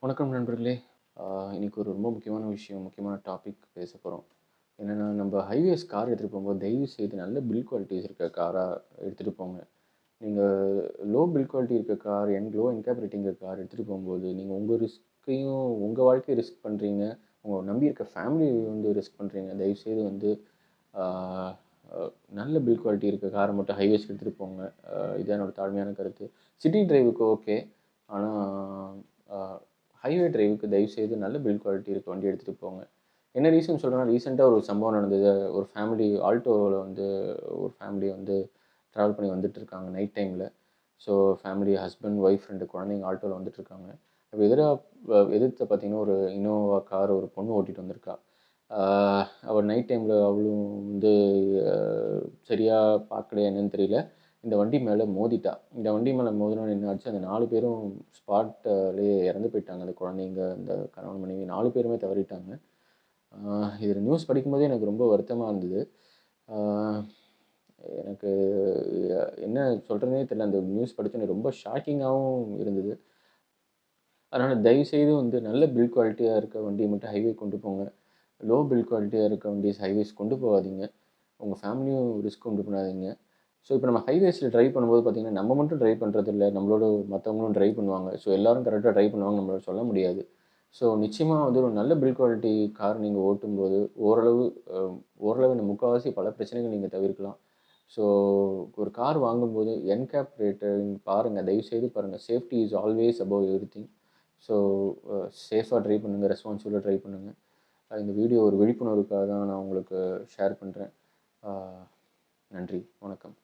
வணக்கம் நண்பர்களே. இன்னைக்கு ஒரு ரொம்ப முக்கியமான விஷயம், முக்கியமான டாபிக் பேச போறோம். என்னன்னா, நம்ம ஹைவேஸ் கார் எடுத்துட்டு போம்போது, தயவு செய்து நல்ல பில்ட் குவாலிட்டிஸ் இருக்க காரா எடுத்துட்டு போங்க. நீங்க லோ பில்ட் குவாலிட்டி இருக்க கார், லோ என்கேப் ரேட்டிங் இருக்க கார் எடுத்துட்டு போம்போது, நீங்க உங்க ரிஸ்க்கையும், உங்க வாழ்க்கைய ரிஸ்க் பண்றீங்க. உங்கள நம்பி இருக்க ஃபேமிலி வந்து ரிஸ்க் பண்றீங்க. தயவு செய்து வந்து ஆ அ நல்ல பில்ட் குவாலிட்டி இருக்க கார மட்டும் ஹைவேஸ்க்கு எடுத்துட்டு போங்க. இதான் என்னோட தாழ்மையான கருத்து. சிட்டி டிரைவுக்கு ஓகே. ஆனா, அ ஹைவே டிரைவுக்கு தயவுசெய்து நல்ல பில்ட் குவாலிட்டி இருக்க வண்டி எடுத்துட்டு போங்க. என்ன ரீசன் சொல்றேன்னா, ரீசென்ட்டா ஒரு சம்பவம் நடந்தது. ஒரு ஃபேமிலி ஆல்டோல வந்து ஒரு ஃபேமிலி வந்து ட்ராவல் பண்ணி வந்துட்டுருக்காங்க நைட் டைம்ல. ஸோ ஃபேமிலி ஹஸ்பண்ட், ஒய்ஃப் 2 குழந்தைங்க ஆல்டோல வந்துட்டுருக்காங்க. அப்ப எதிர்த்த பார்த்தீங்கன்னா, ஒரு இனோவா கார் ஒரு பொண்ணு ஓட்டிட்டு வந்திருக்கா. ஆ அவ நைட் டைம்ல அவளும் வந்து அ சரியா பார்க்கலையா என்னன்னு தெரியல. இந்த வண்டி மேல மோதிட்டா. இந்த வண்டி மேல மோதுனோனே என்ன ஆச்சு, அந்த 4 பேரும் ஸ்பாட்லயே இறந்து போயிட்டாங்க. அந்த குழந்தைங்க, அந்த கணவன், மனைவி 4 பேருமே தவறிட்டாங்க. ஆ இது நியூஸ் படிக்கும்போதே எனக்கு ரொம்ப வருத்தமா இருந்தது. ஆ எனக்கு என்ன சொல்றதுன்னே தெரியல. அந்த நியூஸ் படிச்சோனே ரொம்ப ஷாக்கிங்காவும் இருந்தது. அதனால தயவுசெய்து வந்து நல்ல பில்ட் குவாலிட்டியா இருக்க வண்டிய மட்டும் ஹைவே கொண்டு போங்க. லோ பில்ட் குவாலிட்டியா இருக்க வண்டிஸ் ஹைவேஸ் கொண்டு போகாதீங்க. உங்க ஃபேமிலியும் ரிஸ்க் கொண்டு பண்ணாதீங்க. ஸோ இப்போ நம்ம ஹைவேஸ்ல டிரைவ் பண்ணும்போது பார்த்தீங்கன்னா, நம்ம மட்டும் டிரைவ் பண்றதில்ல. நம்மளோட மத்தவங்களும் டிரைவ் பண்ணுவாங்க. ஸோ எல்லாரும் கரெக்ட்டா டிரைவ் பண்ணுவாங்கன்னு நம்மளால சொல்ல முடியாது. ஸோ நிச்சயமா வந்து ஒரு நல்ல பில்ட் குவாலிட்டி கார் நீங்க ஓட்டும்போது, ஓரளவு அ ஓரளவு என்ன முக்காவாசி பல பிரச்சனைகள் நீங்க தவிர்க்கலாம். ஸோ ஒரு கார் வாங்கும்போது என்கேப் ரேட்டிங் பாருங்க. தயவுசெய்து பாருங்க. Safety is always above everything. So சேஃபா டிரைவ் பண்ணுங்க. ரெஸ்பான்சிபிளா டிரைவ் பண்ணுங்க. இந்த வீடியோ ஒரு விழிப்புணர்வுக்காக தான் நான் உங்களுக்கு ஷேர் பண்றேன். ஆ நன்றி. வணக்கம்.